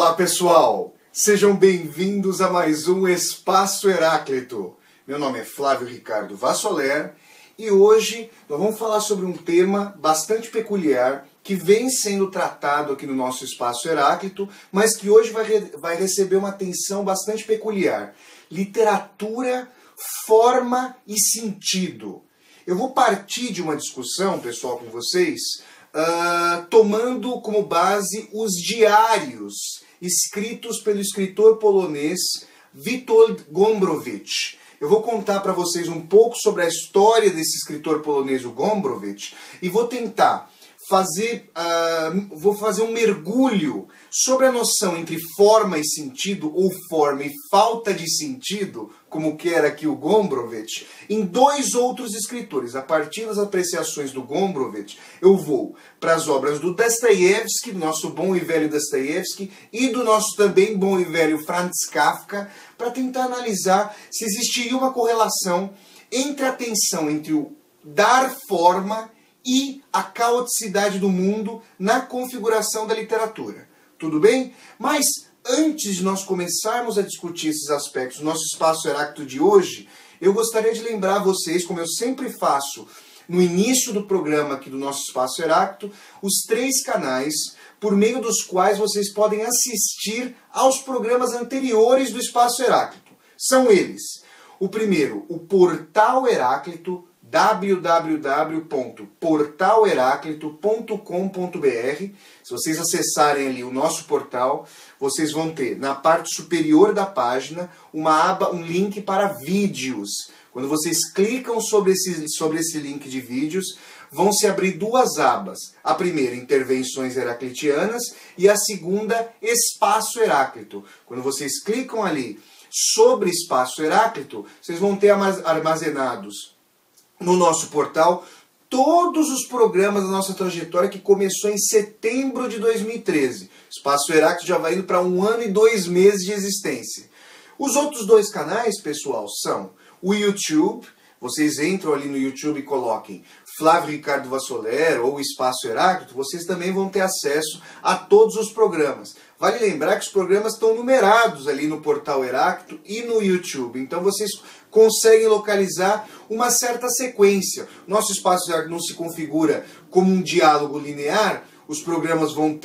Olá pessoal, sejam bem-vindos a mais um Espaço Heráclito. Meu nome é Flávio Ricardo Vassoler e hoje nós vamos falar sobre um tema bastante peculiar que vem sendo tratado aqui no nosso Espaço Heráclito, mas que hoje vai receber uma atenção bastante peculiar. Literatura, forma e sentido. Eu vou partir de uma discussão, pessoal, com vocês, tomando como base os diários escritos pelo escritor polonês Witold Gombrowicz. Eu vou contar para vocês um pouco sobre a história desse escritor polonês, o Gombrowicz, e vou tentar fazer um mergulho sobre a noção entre forma e sentido, ou forma e falta de sentido, como quer aqui o Gombrowicz, em dois outros escritores. A partir das apreciações do Gombrowicz, eu vou para as obras do Dostoiévski, do nosso bom e velho Dostoiévski, e do nosso também bom e velho Franz Kafka, para tentar analisar se existiria uma correlação entre a tensão entre o dar forma e a caoticidade do mundo na configuração da literatura. Tudo bem? Mas antes de nós começarmos a discutir esses aspectos do nosso Espaço Heráclito de hoje, eu gostaria de lembrar a vocês, como eu sempre faço no início do programa aqui do nosso Espaço Heráclito, os 3 canais por meio dos quais vocês podem assistir aos programas anteriores do Espaço Heráclito. São eles: o primeiro, o Portal Heráclito, www.portalheraclito.com.br. Se vocês acessarem ali o nosso portal, vocês vão ter na parte superior da página uma aba, um link para vídeos. Quando vocês clicam sobre esse link de vídeos, vão se abrir 2 abas. A primeira, Intervenções Heraclitianas, e a segunda, Espaço Heráclito. Quando vocês clicam ali sobre Espaço Heráclito, vocês vão ter armazenados no nosso portal todos os programas da nossa trajetória que começou em setembro de 2013. O Espaço Heráclito já vai indo para 1 ano e 2 meses de existência. Os outros 2 canais, pessoal, são o YouTube. Vocês entram ali no YouTube e coloquem Flávio Ricardo Vassoler ou Espaço Heráclito, vocês também vão ter acesso a todos os programas. Vale lembrar que os programas estão numerados ali no Portal Heráclito e no YouTube, então vocês conseguem localizar uma certa sequência. Nosso Espaço Heráclito não se configura como um diálogo linear, os programas vão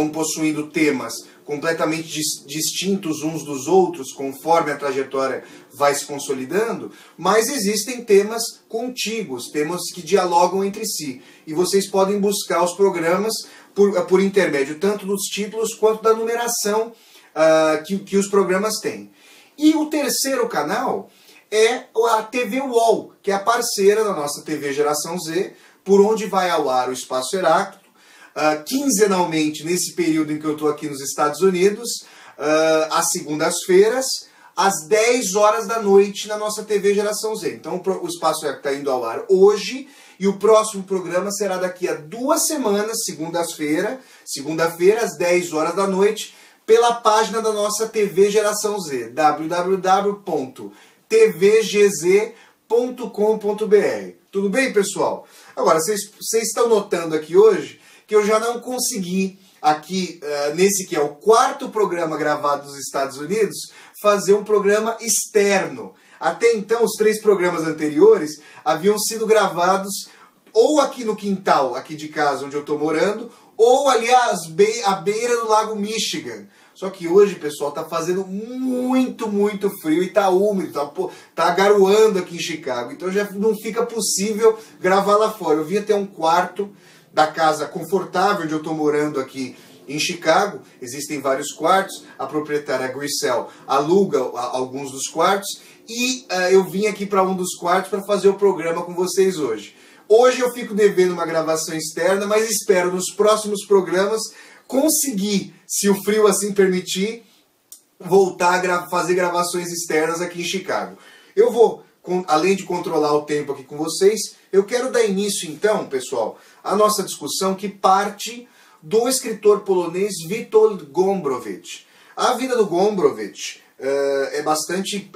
possuindo temas completamente distintos uns dos outros, conforme a trajetória vai se consolidando, mas existem temas contíguos, temas que dialogam entre si. E vocês podem buscar os programas por intermédio tanto dos títulos quanto da numeração que os programas têm. E o terceiro canal é a TV UOL, que é a parceira da nossa TV Geração Z, por onde vai ao ar o Espaço Heráclito, quinzenalmente, nesse período em que eu estou aqui nos Estados Unidos, às segundas-feiras, às 10 horas da noite, na nossa TV Geração Z. Então o Espaço Heráclito está indo ao ar hoje, e o próximo programa será daqui a 2 semanas, segunda-feira, às 10 horas da noite, pela página da nossa TV Geração Z, www.tvgz.com.br. Tudo bem, pessoal? Agora, vocês estão notando aqui hoje que eu já não consegui, aqui, nesse que é o 4º programa gravado nos Estados Unidos, fazer um programa externo. Até então, os 3 programas anteriores haviam sido gravados ou aqui no quintal, aqui de casa, onde eu estou morando, ou ali à beira do Lago Michigan. Só que hoje, pessoal, está fazendo muito, muito frio e está úmido, tá garoando aqui em Chicago. Então já não fica possível gravar lá fora. Eu vim até um quarto da casa confortável onde eu estou morando aqui em Chicago. Existem vários quartos, a proprietária Grisel aluga alguns dos quartos e eu vim aqui para um dos quartos para fazer o programa com vocês hoje. Hoje eu fico devendo uma gravação externa, mas espero nos próximos programas conseguir, se o frio assim permitir, voltar a fazer gravações externas aqui em Chicago. Eu vou, além de controlar o tempo aqui com vocês, eu quero dar início então, pessoal, à nossa discussão que parte do escritor polonês Witold Gombrowicz. A vida do Gombrowicz é bastante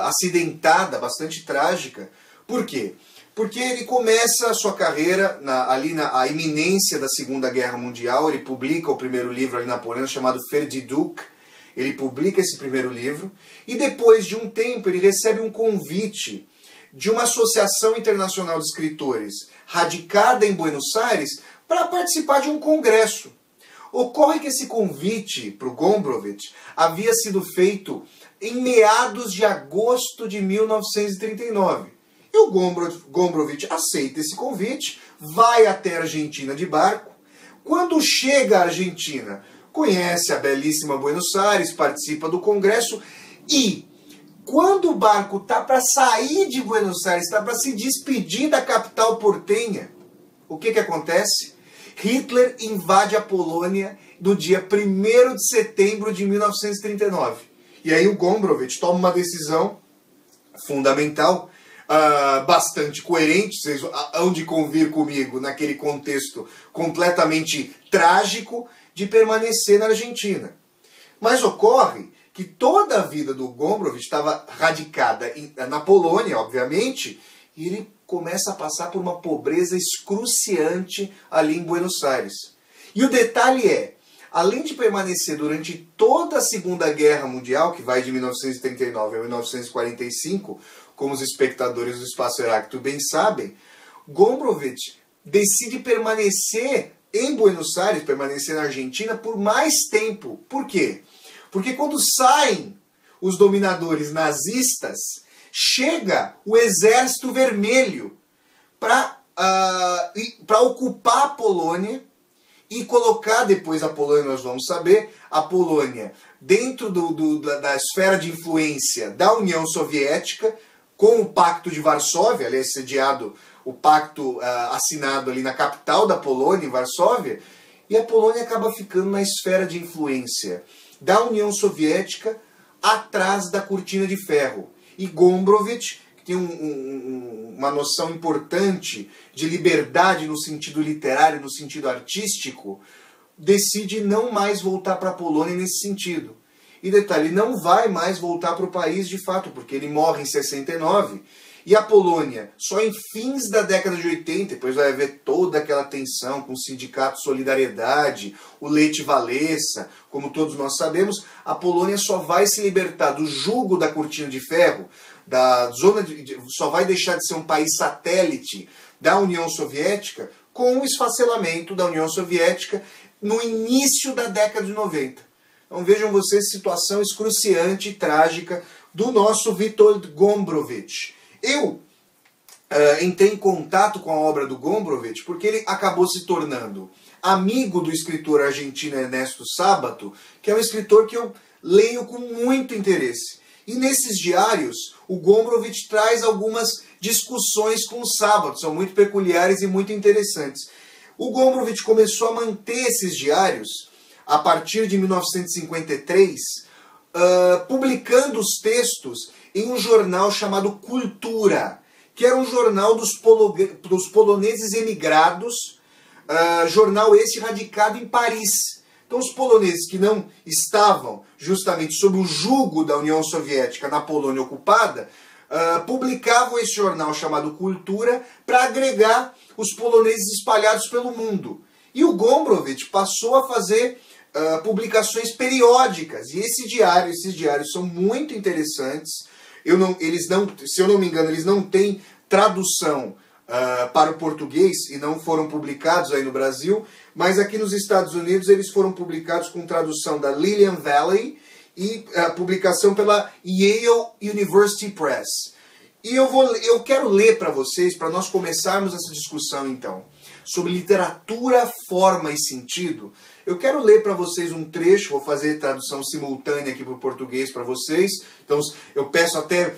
acidentada, bastante trágica. Por quê? Porque ele começa a sua carreira ali na iminência da Segunda Guerra Mundial. Ele publica o primeiro livro ali napoleônico chamado Ferdinand. Ele publica esse primeiro livro e depois de um tempo ele recebe um convite de uma associação internacional de escritores radicada em Buenos Aires para participar de um congresso. Ocorre que esse convite para o Gombrowicz havia sido feito em meados de agosto de 1939. E o Gombrowicz aceita esse convite, vai até a Argentina de barco. Quando chega à Argentina, conhece a belíssima Buenos Aires, participa do congresso e quando o barco está para sair de Buenos Aires, está para se despedir da capital portenha, o que acontece? Hitler invade a Polônia no dia 1º de setembro de 1939. E aí o Gombrowicz toma uma decisão fundamental, bastante coerente, vocês hão de convir comigo naquele contexto completamente trágico, de permanecer na Argentina. Mas ocorre que toda a vida do Gombrowicz estava radicada na Polônia, obviamente, e ele começa a passar por uma pobreza excruciante ali em Buenos Aires. E o detalhe é, além de permanecer durante toda a Segunda Guerra Mundial, que vai de 1939 a 1945, como os espectadores do Espaço Heráclito bem sabem, Gombrowicz decide permanecer em Buenos Aires, permanecer na Argentina por mais tempo. Por quê? Porque quando saem os dominadores nazistas, chega o Exército Vermelho para ocupar a Polônia e colocar depois a Polônia, nós vamos saber, a Polônia dentro da esfera de influência da União Soviética, com o Pacto de Varsóvia, aliás, sediado o pacto assinado ali na capital da Polônia, em Varsóvia, e a Polônia acaba ficando na esfera de influência da União Soviética atrás da cortina de ferro. E Gombrowicz, que tem uma noção importante de liberdade no sentido literário, no sentido artístico, decide não mais voltar para a Polônia nesse sentido. E detalhe, ele não vai mais voltar para o país de fato, porque ele morre em 69, e a Polônia, só em fins da década de 80, depois vai haver toda aquela tensão com o Sindicato Solidariedade, o Lech Walesa, como todos nós sabemos, a Polônia só vai se libertar do jugo da cortina de ferro, só vai deixar de ser um país satélite da União Soviética com o esfacelamento da União Soviética no início da década de 90. Então vejam vocês, situação excruciante e trágica do nosso Witold Gombrowicz. Eu entrei em contato com a obra do Gombrowicz porque ele acabou se tornando amigo do escritor argentino Ernesto Sábato, que é um escritor que eu leio com muito interesse. E nesses diários, o Gombrowicz traz algumas discussões com o Sábato, são muito peculiares e muito interessantes. O Gombrowicz começou a manter esses diários a partir de 1953, publicando os textos em um jornal chamado Cultura, que era um jornal dos poloneses emigrados, jornal esse radicado em Paris. Então os poloneses que não estavam justamente sob o jugo da União Soviética na Polônia ocupada, publicavam esse jornal chamado Cultura para agregar os poloneses espalhados pelo mundo. E o Gombrowicz passou a fazer publicações periódicas. E esses diários são muito interessantes. Se eu não me engano, eles não têm tradução para o português e não foram publicados aí no Brasil, mas aqui nos Estados Unidos eles foram publicados com tradução da Lillian Valley e publicação pela Yale University Press. E eu quero ler para vocês, para nós começarmos essa discussão então, sobre literatura, forma e sentido. Eu quero ler para vocês um trecho, vou fazer tradução simultânea aqui para o português para vocês. Então eu peço até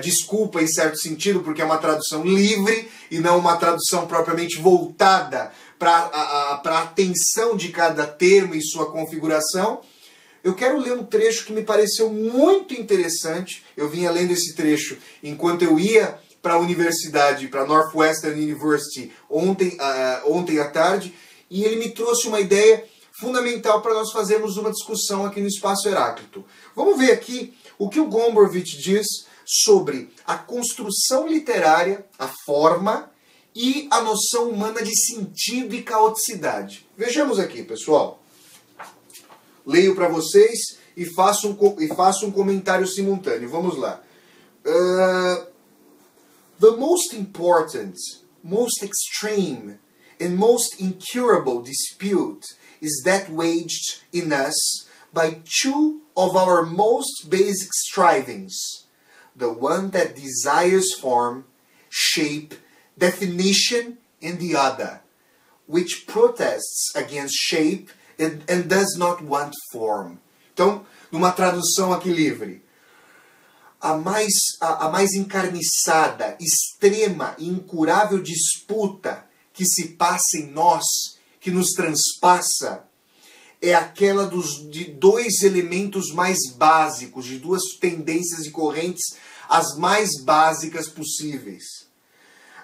desculpa em certo sentido, porque é uma tradução livre e não uma tradução propriamente voltada para a atenção de cada termo e sua configuração. Eu quero ler um trecho que me pareceu muito interessante. Eu vinha lendo esse trecho enquanto eu ia para a universidade, para a Northwestern University, ontem à tarde, e ele me trouxe uma ideia fundamental para nós fazermos uma discussão aqui no Espaço Heráclito. Vamos ver aqui o que o Gombrowicz diz sobre a construção literária, a forma e a noção humana de sentido e caoticidade. Vejamos aqui, pessoal. Leio para vocês e faço um comentário simultâneo. Vamos lá. The most important, most extreme, and most incurable dispute is that waged in us by two of our most basic strivings, the one that desires form, shape, definition, and the other, which protests against shape and does not want form. Então, numa tradução aqui livre, a mais encarniçada, extrema e incurável disputa que se passa em nós, que nos transpassa, é aquela de dois elementos mais básicos, de duas tendências e correntes as mais básicas possíveis.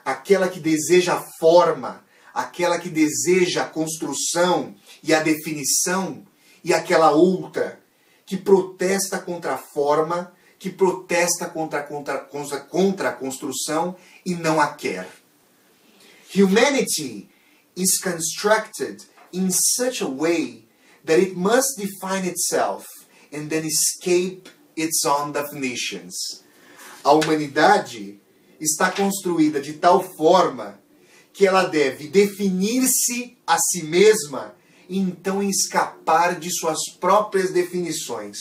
Aquela que deseja a forma, aquela que deseja a construção e a definição, e aquela outra que protesta contra a forma, que protesta contra a construção e não a quer. Humanity is constructed in such a way that it must define itself and then escape its own definitions. A humanidade está construída de tal forma que ela deve definir-se a si mesma e então escapar de suas próprias definições.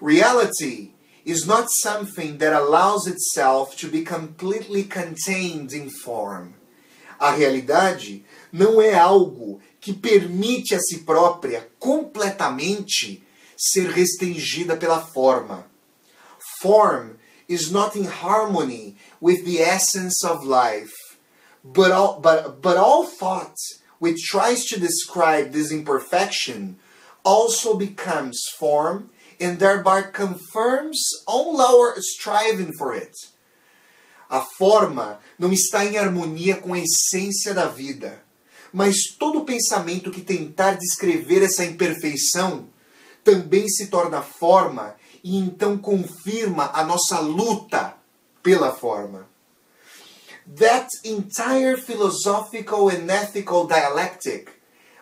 Reality is not something that allows itself to be completely contained in form. A realidade não é algo que permite a si própria completamente ser restringida pela forma. Form is not in harmony with the essence of life, but all thought which tries to describe this imperfection also becomes form and thereby confirms all our striving for it. A forma não está em harmonia com a essência da vida, mas todo pensamento que tentar descrever essa imperfeição também se torna forma e então confirma a nossa luta pela forma. That entire philosophical and ethical dialectic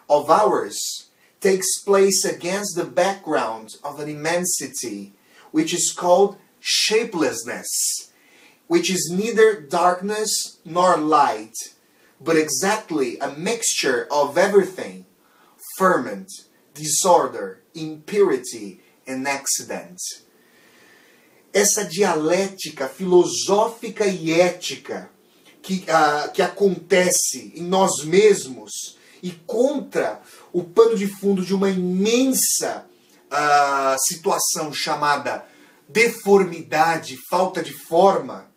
of ours takes place against the background of an immensity which is called shapelessness, which is neither darkness nor light, but exactly a mixture of everything, ferment, disorder, impurity, and accident. Essa dialética filosófica e ética que acontece em nós mesmos e contra o pano de fundo de uma imensa situação chamada deformidade, falta de forma,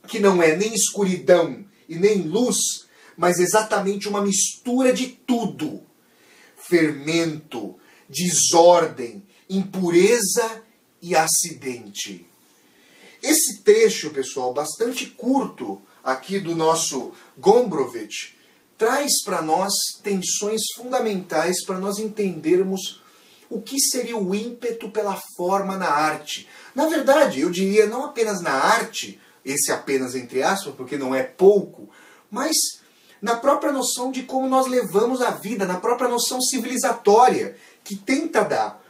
que não é nem escuridão e nem luz, mas exatamente uma mistura de tudo. Fermento, desordem, impureza e acidente. Esse trecho, pessoal, bastante curto aqui do nosso Gombrowicz, traz para nós tensões fundamentais para nós entendermos o que seria o ímpeto pela forma na arte. Na verdade, eu diria não apenas na arte, esse apenas entre aspas, porque não é pouco, mas na própria noção de como nós levamos a vida, na própria noção civilizatória, que tenta dar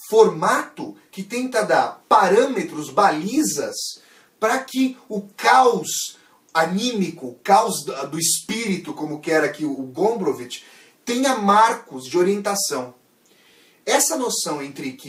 formato, que tenta dar parâmetros, balizas, para que o caos anímico, o caos do espírito, como quer aqui o Gombrowicz, tenha marcos de orientação. Essa noção entre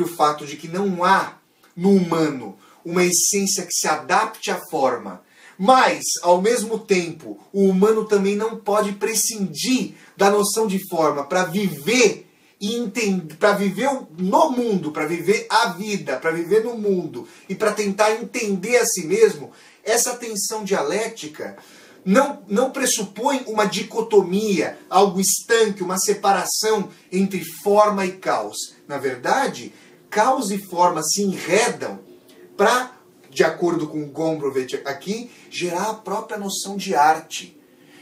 o fato de que não há no humano uma essência que se adapte à forma, mas, ao mesmo tempo, o humano também não pode prescindir da noção de forma para viver e entender, para viver no mundo, para viver a vida, para viver no mundo e para tentar entender a si mesmo. Essa tensão dialética não pressupõe uma dicotomia, algo estanque, uma separação entre forma e caos. Na verdade, caos e forma se enredam para, de acordo com o Gombrowicz aqui, gerar a própria noção de arte.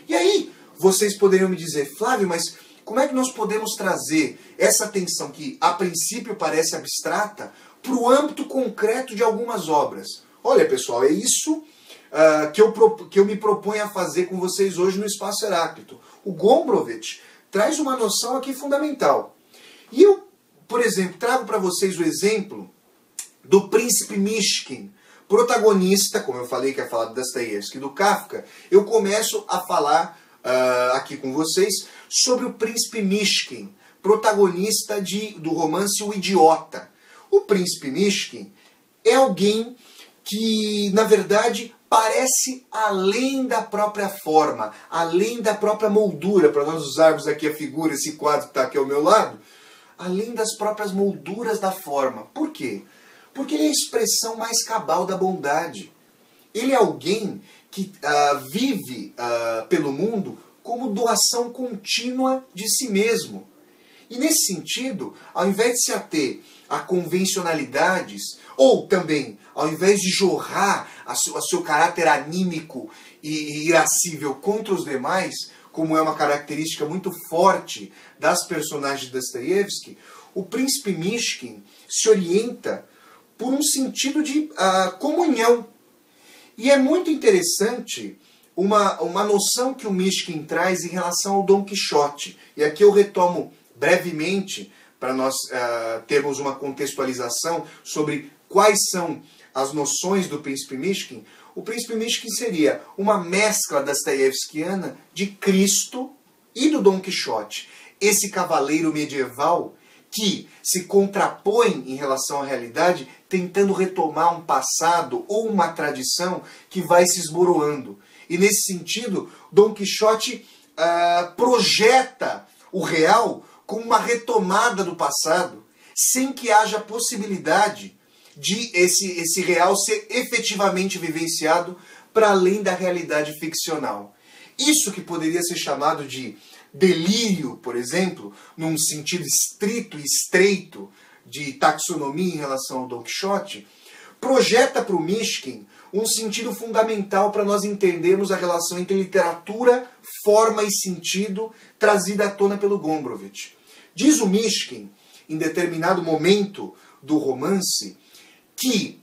E aí, vocês poderiam me dizer, Flávio, mas como é que nós podemos trazer essa tensão que a princípio parece abstrata para o âmbito concreto de algumas obras. Olha, pessoal, é isso que eu me proponho a fazer com vocês hoje no Espaço Heráclito. O Gombrowicz traz uma noção aqui fundamental. E eu, por exemplo, trago para vocês o exemplo do Príncipe Mishkin, protagonista, como eu falei que é falado da Dostoiévski, do Kafka. Eu começo a falar aqui com vocês sobre o Príncipe Mishkin, protagonista do romance O Idiota. O Príncipe Mishkin é alguém que, na verdade, parece além da própria forma, além da própria moldura, para nós usarmos aqui a figura, esse quadro que está aqui ao meu lado, além das próprias molduras da forma. Por quê? Porque ele é a expressão mais cabal da bondade. Ele é alguém que vive pelo mundo como doação contínua de si mesmo. E nesse sentido, ao invés de se ater a convencionalidades, ou também, ao invés de jorrar o seu caráter anímico e irascível contra os demais, como é uma característica muito forte das personagens de Dostoiévski, o Príncipe Mishkin se orienta por um sentido de comunhão. E é muito interessante uma noção que o Mishkin traz em relação ao Dom Quixote. E aqui eu retomo brevemente, para nós termos uma contextualização sobre quais são as noções do Príncipe Mishkin. O Príncipe Mishkin seria uma mescla dostoiévskiana de Cristo e do Dom Quixote. Esse cavaleiro medieval que se contrapõe em relação à realidade, tentando retomar um passado ou uma tradição que vai se esboroando. E nesse sentido, Dom Quixote projeta o real como uma retomada do passado, sem que haja possibilidade de esse real ser efetivamente vivenciado para além da realidade ficcional. Isso que poderia ser chamado de delírio, por exemplo, num sentido estrito e estreito de taxonomia em relação ao Dom Quixote, projeta para o Mishkin um sentido fundamental para nós entendermos a relação entre literatura, forma e sentido trazida à tona pelo Gombrowicz. Diz o Mishkin, em determinado momento do romance, que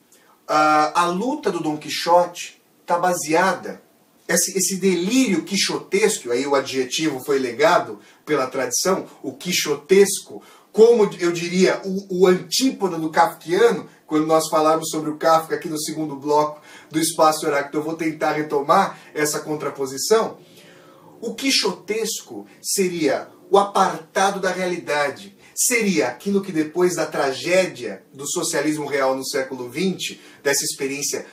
a luta do Dom Quixote está baseada, esse delírio quixotesco, aí o adjetivo foi legado pela tradição, o quixotesco, como eu diria, o antípoda do kafkiano, quando nós falarmos sobre o Kafka aqui no segundo bloco do Espaço Heráclito, eu vou tentar retomar essa contraposição. O quixotesco seria o apartado da realidade, seria aquilo que depois da tragédia do socialismo real no século XX, dessa experiência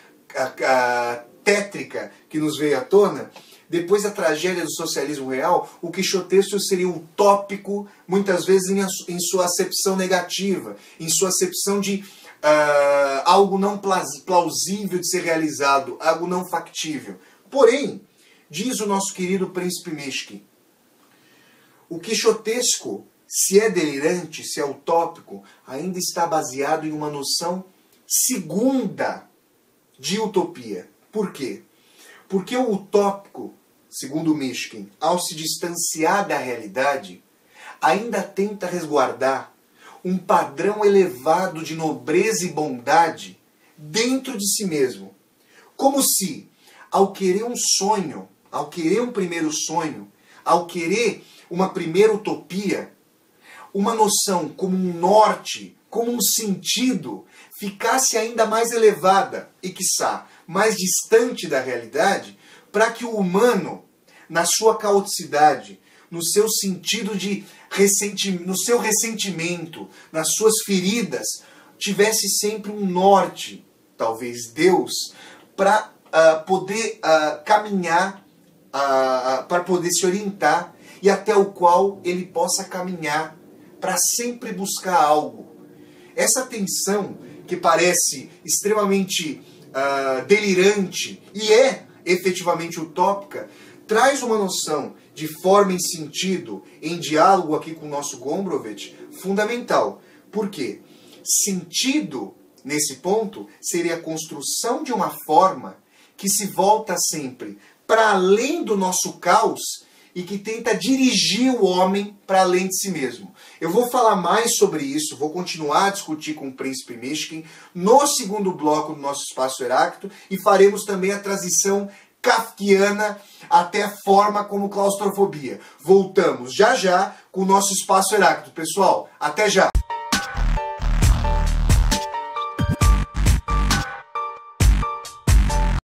tétrica que nos veio à tona, depois da tragédia do socialismo real, o quixotesco seria utópico, muitas vezes em sua acepção negativa, em sua acepção de algo não plausível de ser realizado, algo não factível. Porém, diz o nosso querido Príncipe Mishkin, o quixotesco, se é delirante, se é utópico, ainda está baseado em uma noção segunda de utopia. Por quê? Porque o utópico, segundo Mishkin, ao se distanciar da realidade, ainda tenta resguardar um padrão elevado de nobreza e bondade dentro de si mesmo. Como se, ao querer um sonho, ao querer um primeiro sonho, ao querer uma primeira utopia, uma noção como um norte, como um sentido, ficasse ainda mais elevada e, quiçá, mais distante da realidade, para que o humano, na sua caoticidade, no seu sentido de no seu ressentimento, nas suas feridas, tivesse sempre um norte, talvez Deus, para poder caminhar, para poder se orientar e até o qual ele possa caminhar para sempre buscar algo. Essa tensão que parece extremamente delirante e é efetivamente utópica, traz uma noção de forma e sentido, em diálogo aqui com o nosso Gombrowicz, fundamental. Por quê? Sentido, nesse ponto, seria a construção de uma forma que se volta sempre para além do nosso caos e que tenta dirigir o homem para além de si mesmo. Eu vou falar mais sobre isso, vou continuar a discutir com o Príncipe Mishkin no segundo bloco do nosso Espaço Heráclito e faremos também a transição kafkiana até a forma como claustrofobia. Voltamos já já com o nosso Espaço Heráclito. Pessoal, até já!